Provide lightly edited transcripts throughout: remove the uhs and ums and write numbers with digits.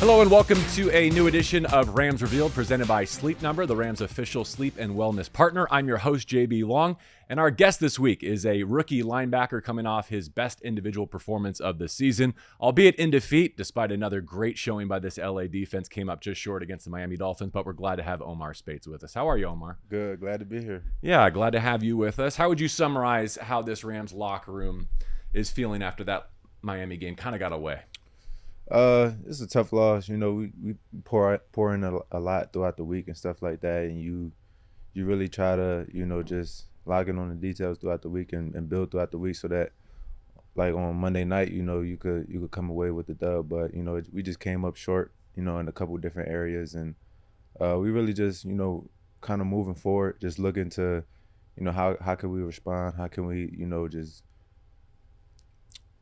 Hello and welcome to a new edition of Rams Revealed presented by Sleep Number, the Rams' official sleep and wellness partner. I'm your host, JB Long, and our guest this week is a rookie linebacker coming off his best individual performance of the season, albeit in defeat, despite another great showing by this LA defense. Came up just short against the Miami Dolphins, but we're glad to have Omar Speights with us. How are you, Omar? Good. Glad to be here. Yeah, glad to have you with us. How would you summarize how this Rams locker room is feeling after that Miami game kind of got away? It's a tough loss. You know, we pour in a lot throughout the week and stuff like that, and you really try to, just lock in on the details throughout the week and build throughout the week so that, like on Monday night, you could come away with the dub. But we just came up short, in a couple of different areas, and we really just, kind of moving forward, just looking to, how can we respond? How can we, just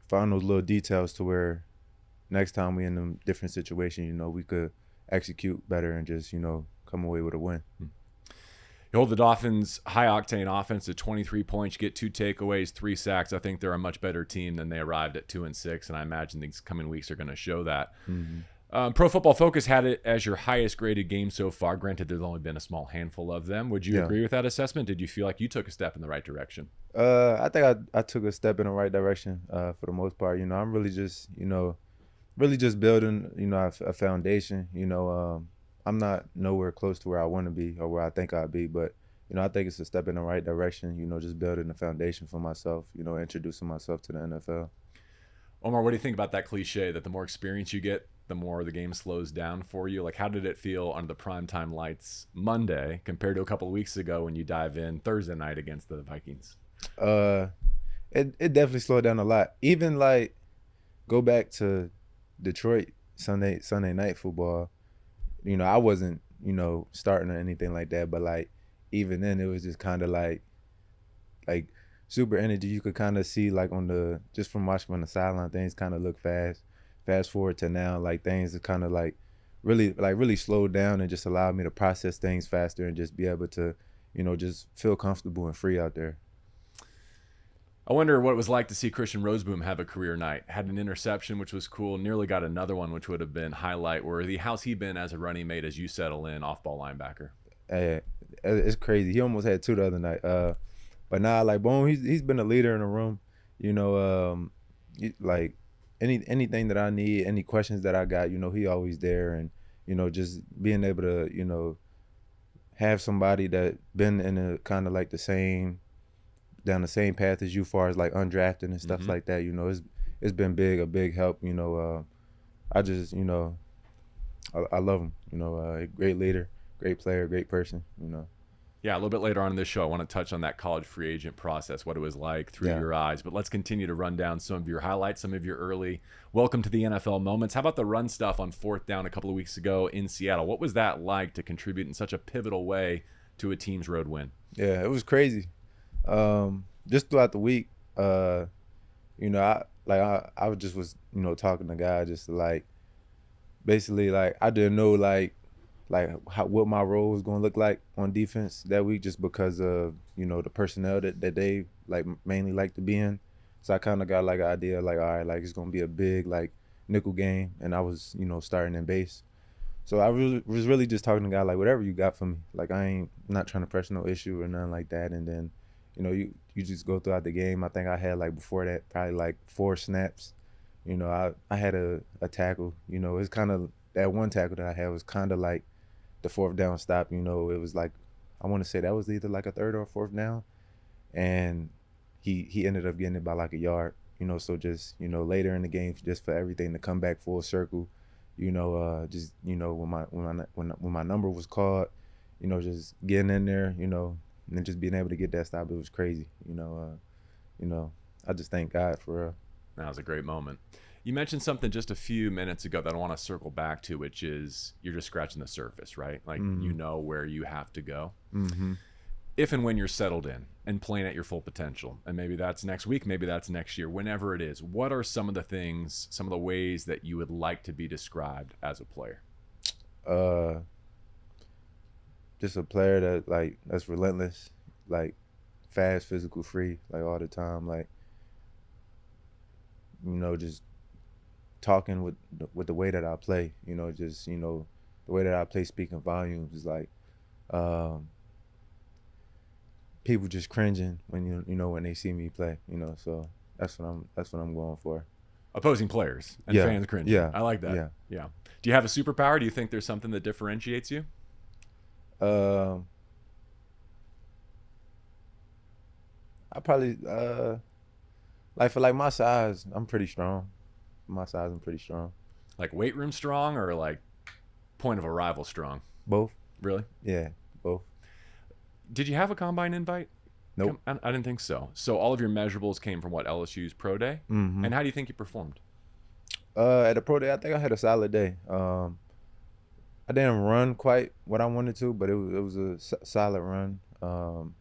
find those little details to where next time we in a different situation, we could execute better and just, come away with a win. You hold the Dolphins' high-octane offense to 23 points. You get 2 takeaways, 3 sacks. I think they're a much better team than they arrived at 2-6, and I imagine these coming weeks are going to show that. Mm-hmm. Pro Football Focus had it as your highest-graded game so far. Granted, there's only been a small handful of them. Would you agree with that assessment? Did you feel like you took a step in the right direction? I think I took a step in the right direction for the most part. I'm really just, really just building, a foundation. I'm not nowhere close to where I want to be or where I think I'd be, but, I think it's a step in the right direction, just building a foundation for myself, introducing myself to the NFL. Omar, what do you think about that cliche that the more experience you get, the more the game slows down for you? Like, how did it feel under the primetime lights Monday compared to a couple of weeks ago when you dive in Thursday night against the Vikings? It definitely slowed down a lot. Even, like, go back to Detroit Sunday night football, I wasn't, starting or anything like that, but like even then it was just kind of like super energy. You could kind of see like just from watching on the sideline, things kind of look fast forward to now, like things are kind of like really slowed down and just allowed me to process things faster and just be able to, just feel comfortable and free out there. I wonder what it was like to see Christian Rozeboom have a career night. Had an interception, which was cool. Nearly got another one, which would have been highlight worthy. How's he been as a running mate as you settle in, off-ball linebacker? It's crazy. He almost had 2 the other night. But now, like Boom, he's been a leader in the room. Like anything that I need, any questions that I got, he always there, and just being able to have somebody that been in a kind of like down the same path as you, far as like undrafted and stuff like that. It's been a big help. I just I love him. A great leader, great player, great person. Yeah, a little bit later on in this show, I want to touch on that college free agent process, what it was like through your eyes. But let's continue to run down some of your highlights, some of your early welcome to the NFL moments. How about the run stuff on 4th down a couple of weeks ago in Seattle? What was that like to contribute in such a pivotal way to a team's road win? Yeah, it was crazy. Just throughout the week, I was talking to guys just to, like, basically, like, I didn't know what my role was going to look like on defense that week, just because of the personnel that they like mainly like to be in. So I kind of got like an idea, like, all right, like it's going to be a big like nickel game, and I was starting in base. So I was really just talking to guys like, whatever you got for me, like I ain't not trying to press no issue or nothing like that. And then you just go throughout the game. I think I had like before that probably like 4 snaps. I had a tackle. It's kind of that one tackle that I had was kind of like the 4th down stop. It was like, I want to say that was either like a 3rd or a 4th down, and he ended up getting it by like a yard. So just later in the game, just for everything to come back full circle. Just when my number was called, just getting in there, and then just being able to get that stop, it was crazy. I just thank God for real. That was a great moment. You mentioned something just a few minutes ago that I want to circle back to, which is you're just scratching the surface, right? Like, you know where you have to go. Mm-hmm. If and when you're settled in and playing at your full potential, and maybe that's next week, maybe that's next year, whenever it is, what are some of the things, some of the ways that you would like to be described as a player? Just a player that's relentless, like fast, physical, free, like all the time, like just talking with the way that I play, just the way that I play speaking volumes is like people just cringing when when they see me play, so that's what I'm going for. Opposing players and Yeah, fans cringing. yeah, I like that. yeah. Yeah. Do you have a superpower? Do you think there's something that differentiates you? I probably like for like my size, I'm pretty strong. Like weight room strong or like point of arrival strong? Both. Really? Yeah, both. Did you have a combine invite? Nope. I didn't think so. So all of your measurables came from what, LSU's pro day? Mm-hmm. And how do you think you performed? At the pro day, I think I had a solid day. I didn't run quite what I wanted to, but it was a solid run. And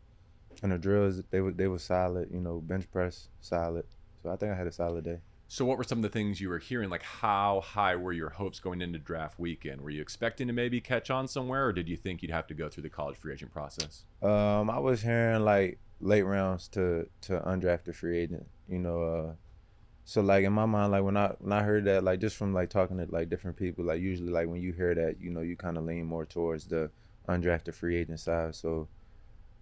the drills, they were solid. Bench press solid. So I think I had a solid day. So what were some of the things you were hearing? Like how high were your hopes going into draft weekend? Were you expecting to maybe catch on somewhere, or did you think you'd have to go through the college free agent process? I was hearing like late rounds to undrafted free agent. So like in my mind, like when I heard that, like just from like talking to like different people, like usually like when you hear that, you kind of lean more towards the undrafted free agent side. So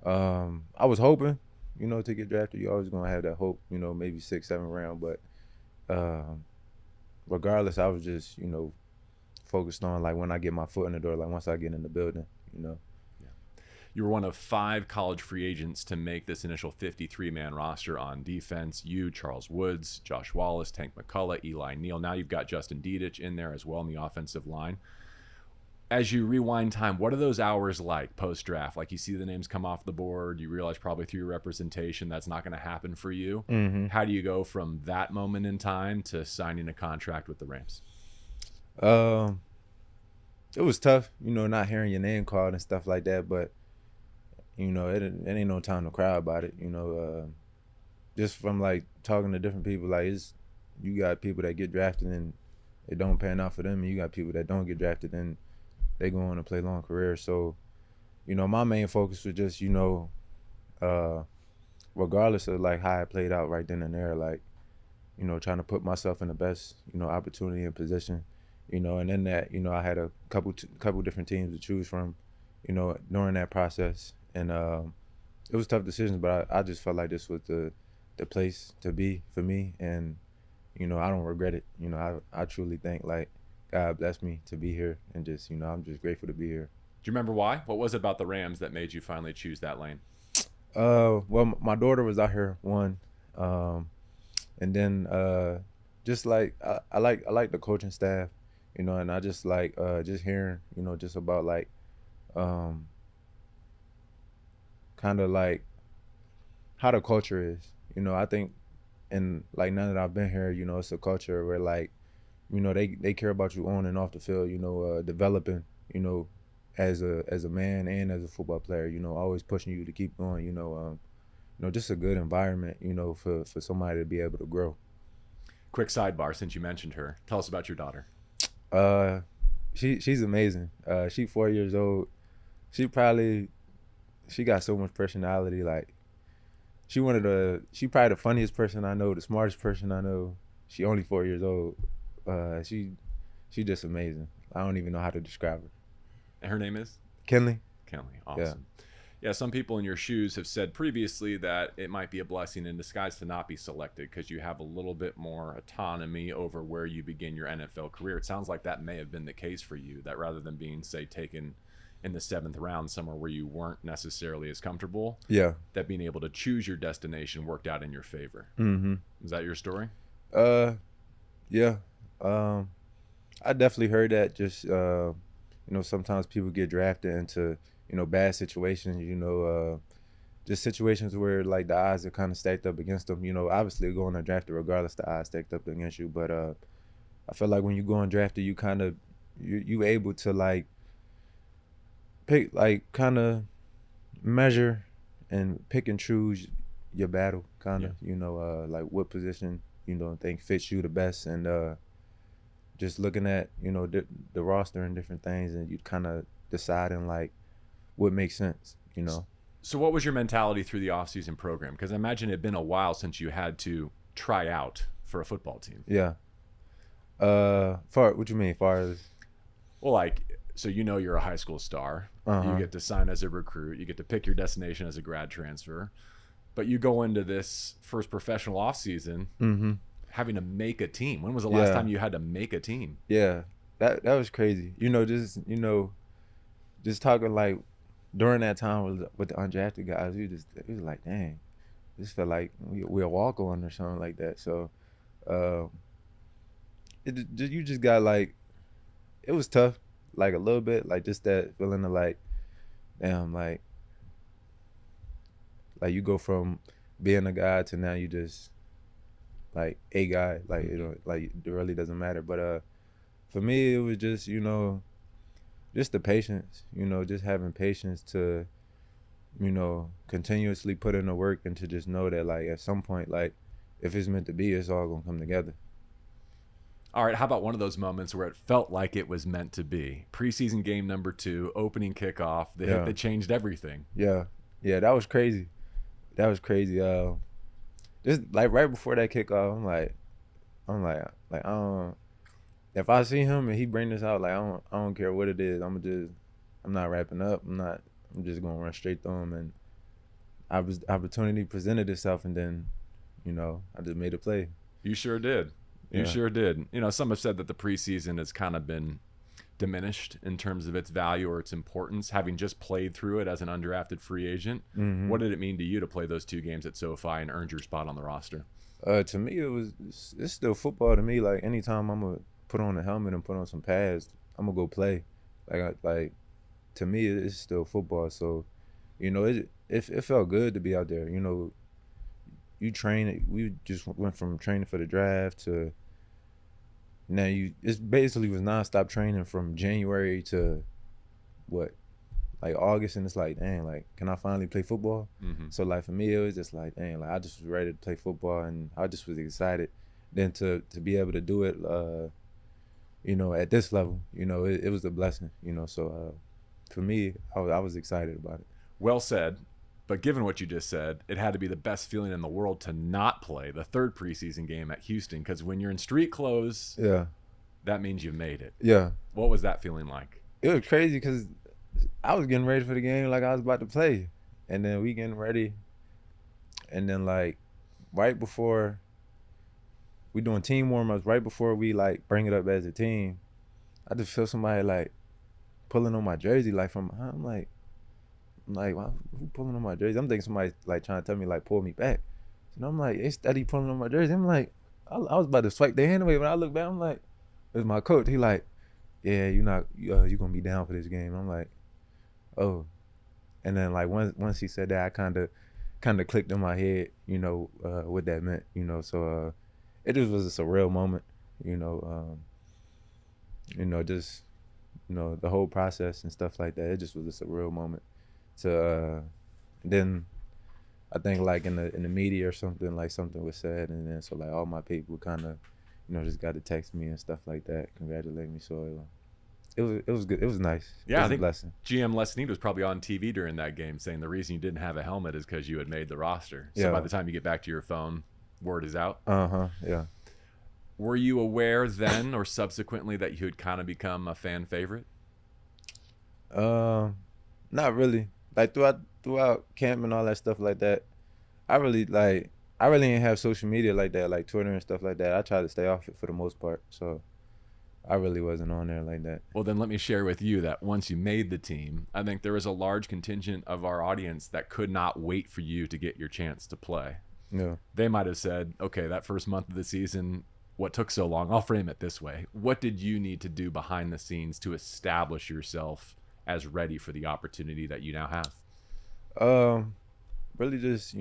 I was hoping, to get drafted. You're always gonna have that hope, maybe 6, 7 round, but regardless, I was just, focused on like when I get my foot in the door, like once I get in the building. Yeah. You were one of 5 college free agents to make this initial 53-man roster on defense. You, Charles Woods, Josh Wallace, Tank McCullough, Eli Neal. Now you've got Justin Dedich in there as well in the offensive line. As you rewind time, what are those hours like post-draft? Like you see the names come off the board, you realize probably through your representation that's not going to happen for you. Mm-hmm. How do you go from that moment in time to signing a contract with the Rams? It was tough, not hearing your name called and stuff like that, but it ain't no time to cry about it. Just from like talking to different people, like you got people that get drafted and it don't pan out for them, and you got people that don't get drafted and they go on to play long careers. So, my main focus was just, regardless of like how I played out right then and there, like, trying to put myself in the best, opportunity and position, and then that, I had a couple different teams to choose from, during that process. And it was tough decisions, but I just felt like this was the place to be for me. And, I don't regret it. I truly think like God blessed me to be here, and just, I'm just grateful to be here. Do you remember why? What was it about the Rams that made you finally choose that lane? Well, my daughter was out here, one, and then just like I like the coaching staff, and I just like just hearing, just about like kind of like how the culture is. I think, and like now that I've been here, it's a culture where like, they care about you on and off the field, developing, as a man and as a football player, always pushing you to keep going, just a good environment, for somebody to be able to grow. Quick sidebar, since you mentioned her, tell us about your daughter. She's amazing. She's 4 years old. She got so much personality. Like she probably the funniest person I know, the smartest person I know. She only 4 years old. She just amazing. I don't even know how to describe her. And her name is? Kenley. Awesome. Yeah, some people in your shoes have said previously that it might be a blessing in disguise to not be selected because you have a little bit more autonomy over where you begin your NFL career. It sounds like that may have been the case for you, that rather than being, say, taken in the 7th round somewhere where you weren't necessarily as comfortable, that being able to choose your destination worked out in your favor. Mm-hmm. Is that your story? Yeah. I definitely heard that. Just sometimes people get drafted into bad situations, just situations where like the odds are kind of stacked up against them. Obviously going undrafted regardless, the odds stacked up against you, but I feel like when you go undrafted, you kind of you able to like pick, like kind of measure and pick and choose your battle, kind of. Like what position think fits you the best, and just looking at the roster and different things, and you kind of deciding like what makes sense. So what was your mentality through the offseason program? Because I imagine it had been a while since you had to try out for a football team. Yeah. Far what you mean? Far as Well, like, so you're a high school star. You uh-huh. get to sign as a recruit. You get to pick your destination as a grad transfer. But you go into this first professional offseason Mm-hmm. having to make a team. When was the last Yeah. time you had to make a team? Yeah. That was crazy. Just talking like during that time with the undrafted guys, we was like, dang, this felt like we're walk on or something like that. So uh, you just got like it was tough, like a little bit, like just that feeling of like, damn, like you go from being a guy to now you just like a guy, like like it really doesn't matter. But for me, it was just just the patience, just having patience to continuously put in the work and to just know that like at some point, like if it's meant to be, it's all gonna come together. All right, how about one of those moments where it felt like it was meant to be? Preseason game number 2, opening kickoff, the hit Yeah, that changed everything. yeah, yeah. That was crazy. That was crazy. Just like right before that kickoff, like I don't. If I see him and he bring this out, like I don't care what it is. I'm not wrapping up. I'm just gonna run straight through him. And opportunity presented itself, and then, I just made a play. You sure did. You Yeah. sure did. Some have said that the preseason has kind of been diminished in terms of its value or its importance, having just played through it as an undrafted free agent. Hmm. What did it mean to you to play those 2 games at SoFi and earned your spot on the roster? To me, it's still football to me. Like anytime I'm gonna put on a helmet and put on some pads, I'm gonna go play. Like to me, it's still football. So, it felt good to be out there. You train. We just went from training for the draft to now. It's basically was nonstop training from January to what, like August, and it's like, dang, like can I finally play football? Mm-hmm. So like for me, it was just like, dang, like I just was ready to play football, and I just was excited. Then to be able to do it, at this level, it was a blessing. So for me, I was excited about it. Well said. But given what you just said, it had to be the best feeling in the world to not play the 3rd preseason game at Houston, because when you're in street clothes, Yeah, that means you made it. yeah. What was that feeling like? It was crazy because I was getting ready for the game like I was about to play, and then we getting ready, and then like right before we doing team warm ups, right before we like bring it up as a team, I just feel somebody like pulling on my jersey, like from behind. I'm like, wow, who pulling on my jersey? I'm thinking somebody like trying to tell me like pull me back, and I'm like, they steady pulling on my jersey. I'm like, I was about to swipe their hand away. When I look back, I'm like, it's my coach. He like, yeah, you gonna be down for this game. I'm like, oh, and then like once he said that, I kind of clicked in my head, what that meant, So it just was a surreal moment, just the whole process and stuff like that. It just was a surreal moment. To then I think like in the media or something, like something was said, and then so like all my people kind of just got to text me and stuff like that, congratulate me. So it was good. It was nice. It Yeah, I was a think blessing. GM Les Snead was probably on TV during that game saying the reason you didn't have a helmet is because you had made the roster. So Yeah. by the time you get back to your phone, word is out. Yeah. Were you aware then or subsequently that you had kind of become a fan favorite? Not really. Like throughout camp and all that stuff like that, I really didn't have social media like that, like Twitter and stuff like that. I try to stay off it for the most part. So I really wasn't on there like that. Well, then let me share with you that once you made the team, I think there was a large contingent of our audience that could not wait for you to get your chance to play. Yeah. They might have said, okay, that first month of the season, what took so long? I'll frame it this way. What did you need to do behind the scenes to establish yourself as ready for the opportunity that you now have? Really just,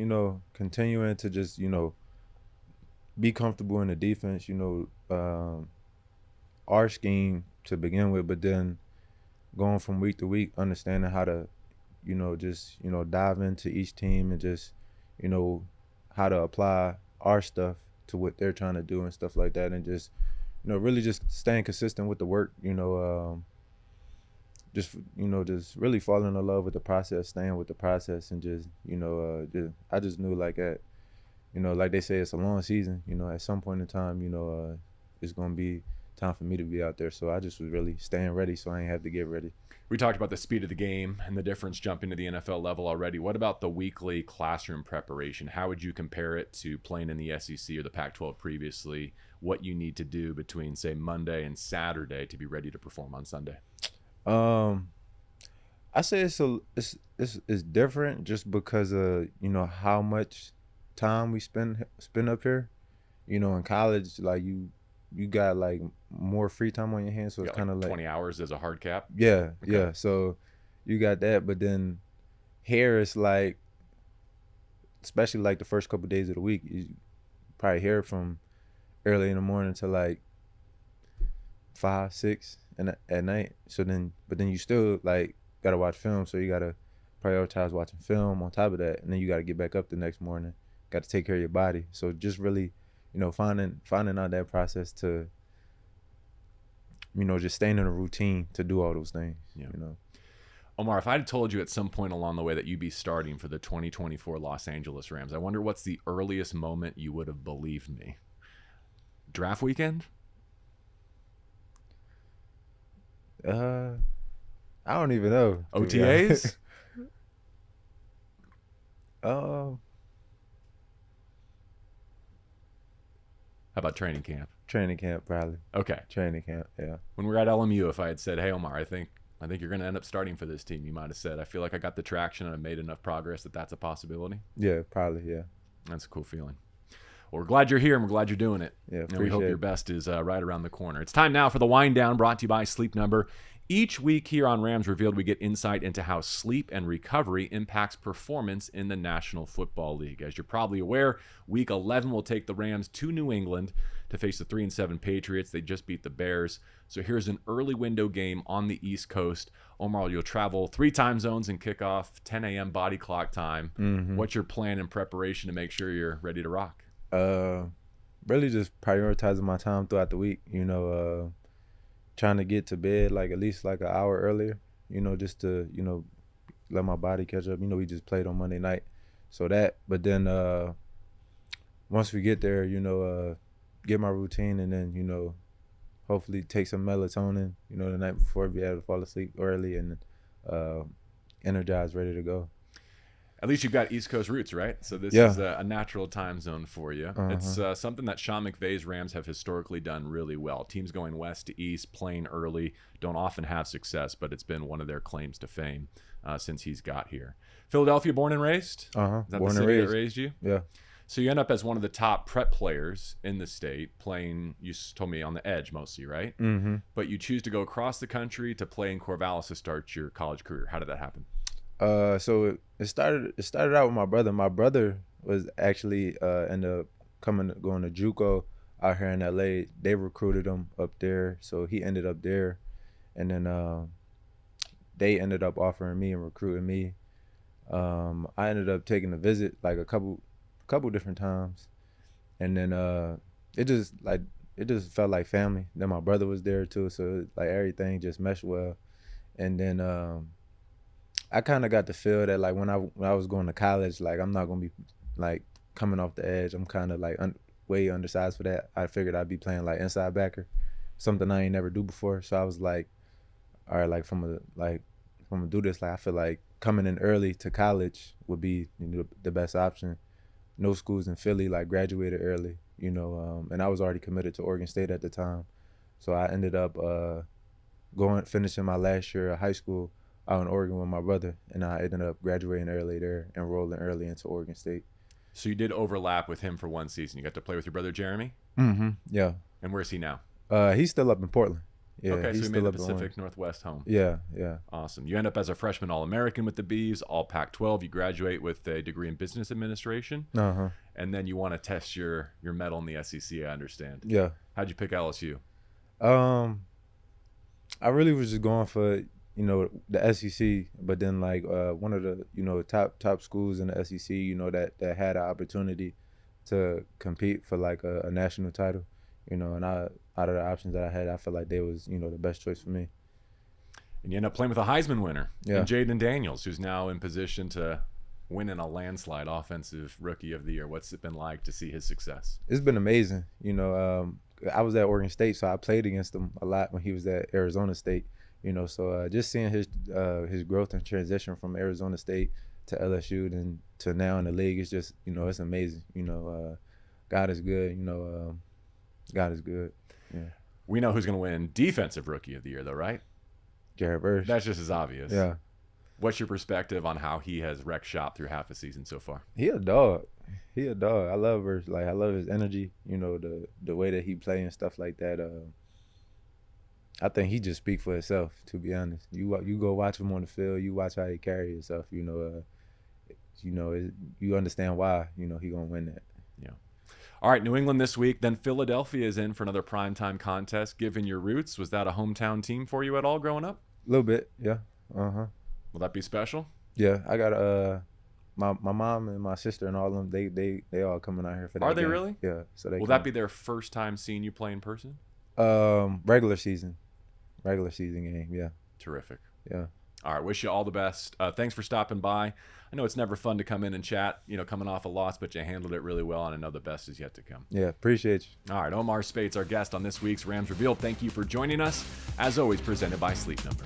continuing to just, be comfortable in the defense, our scheme to begin with, but then going from week to week, understanding how to, just, dive into each team and just, how to apply our stuff to what they're trying to do and stuff like that. And just, really just staying consistent with the work, just really falling in love with the process, staying with the process, and just, I just knew like like they say, it's a long season, at some point in time, it's going to be time for me to be out there. So I just was really staying ready so I ain't have to get ready. We talked about the speed of the game and the difference jumping to the NFL level already. What about the weekly classroom preparation? How would you compare it to playing in the SEC or the Pac-12 previously? What you need to do between, say, Monday and Saturday to be ready to perform on Sunday? I say it's different just because of, you know, how much time we spend up here. You know, in college, like you got like more free time on your hands, so it's kind of like 20 hours as a hard cap. Yeah, Okay. yeah. So you got that, but then here it's like, especially like the first couple of days of the week, you probably hear from early in the morning to like 5, 6 at night. So then, but then you still like gotta watch film, so you gotta prioritize watching film on top of that, and then you gotta get back up the next morning. Got to take care of your body. So just really, you know, finding out that process to, you know, just staying in a routine to do all those things. Yeah. You know. Omar, if I had told you at some point along the way that you'd be starting for the 2024 Los Angeles Rams, I wonder what's the earliest moment you would have believed me. Draft weekend? I don't even know. OTAs? How about training camp? Training camp, probably. Okay. Training camp, yeah. When we were at LMU, if I had said, hey, Omar, I think you're going to end up starting for this team, you might have said, I feel like I got the traction and I made enough progress that that's a possibility. Yeah, probably, yeah. That's a cool feeling. Well, we're glad you're here and we're glad you're doing it. Yeah, and we hope your best is right around the corner. It's time now for the Wind Down, brought to you by Sleep Number. Each week here on Rams Revealed, we get insight into how sleep and recovery impacts performance in the National Football League. As you're probably aware, Week 11 will take the Rams to New England to face the 3-7 Patriots. They just beat the Bears. So here's an early window game on the East Coast. Omar, you'll travel 3 time zones and kick off 10 a.m. body clock time. Mm-hmm. What's your plan and preparation to make sure you're ready to rock? Really just prioritizing my time throughout the week, you know, trying to get to bed like at least like an hour earlier, you know, just to, you know, let my body catch up. You know, we just played on Monday night. So that, but then once we get there, you know, get my routine and then, you know, hopefully take some melatonin, you know, the night before, be able to fall asleep early and energized, ready to go. At least you've got East Coast roots, right? So this is a natural time zone for you. It's something that Sean McVay's Rams have historically done really well. Teams going west to east, playing early, don't often have success, but it's been one of their claims to fame since he's got here. Philadelphia, born and raised? Is that born the city and that raised you? Yeah. So you end up as one of the top prep players in the state, playing, you told me, on the edge mostly, right? Mm-hmm. But you choose to go across the country to play in Corvallis to start your college career. How did that happen? So it started out with my brother. My brother was actually ended up going to JUCO out here in LA. They recruited him up there, so he ended up there, and then they ended up offering me and recruiting me. I ended up taking a visit like a couple different times, and then it just felt like family. Then my brother was there too, so like everything just meshed well, and then I kind of got the feel that like when I was going to college, like I'm not gonna be like coming off the edge. I'm kind of like way undersized for that. I figured I'd be playing like inside backer, something I ain't never do before. So I was like, all right, like from a do this, like I feel like coming in early to college would be, you know, the best option. No schools in Philly, like graduated early, you know, and I was already committed to Oregon State at the time. So I ended up finishing my last year of high school out in Oregon with my brother, and I ended up graduating early there, enrolling early into Oregon State. So you did overlap with him for one season. You got to play with your brother Jeremy? Mm-hmm. Yeah. And where's he now? He's still up in Portland. Yeah, okay, he's so you still made up the Pacific Northwest home. Yeah, yeah. Awesome. You end up as a freshman All-American with the Beavs, all Pac-12. You graduate with a degree in business administration. Uh-huh. And then you want to test your mettle in the SEC, I understand. Yeah. How'd you pick LSU? I really was just going for, you know, the SEC, but then like one of the, you know, top schools in the SEC, you know, that had an opportunity to compete for like a national title, you know, and out of the options that I had, I felt like they was, you know, the best choice for me. And you end up playing with a Heisman winner, yeah, and Jaden Daniels, who's now in position to win in a landslide Offensive Rookie of the Year. What's it been like to see his success? It's been amazing. You know, I was at Oregon State, so I played against him a lot when he was at Arizona State. You know, so just seeing his growth and transition from Arizona State to LSU and to now in the league is just, you know, it's amazing. You know, God is good. You know, God is good. Yeah. We know who's going to win Defensive Rookie of the Year, though, right? Jared Verse. That's just as obvious. Yeah. What's your perspective on how he has wrecked shop through half a season so far? He a dog. He a dog. I love Verse. Like, I love his energy. You know, the way that he play and stuff like that. I think he just speak for himself, to be honest. You go watch him on the field. You watch how he carry himself. You know, you understand why. You know, he gonna win that. Yeah. All right, New England this week. Then Philadelphia is in for another primetime contest. Given your roots, was that a hometown team for you at all growing up? A little bit, yeah. Uh-huh. Will that be special? Yeah, I got my mom and my sister and all of them. They all coming out here for that. Are they game. really? Yeah. So will that be their first time seeing you play in person? Regular season game. Yeah. Terrific. Yeah. All right. Wish you all the best. Thanks for stopping by. I know it's never fun to come in and chat, you know, coming off a loss, but you handled it really well, and I know the best is yet to come. Yeah. Appreciate you. All right. Omar Speights, our guest on this week's Rams Revealed. Thank you for joining us. As always, presented by Sleep Number.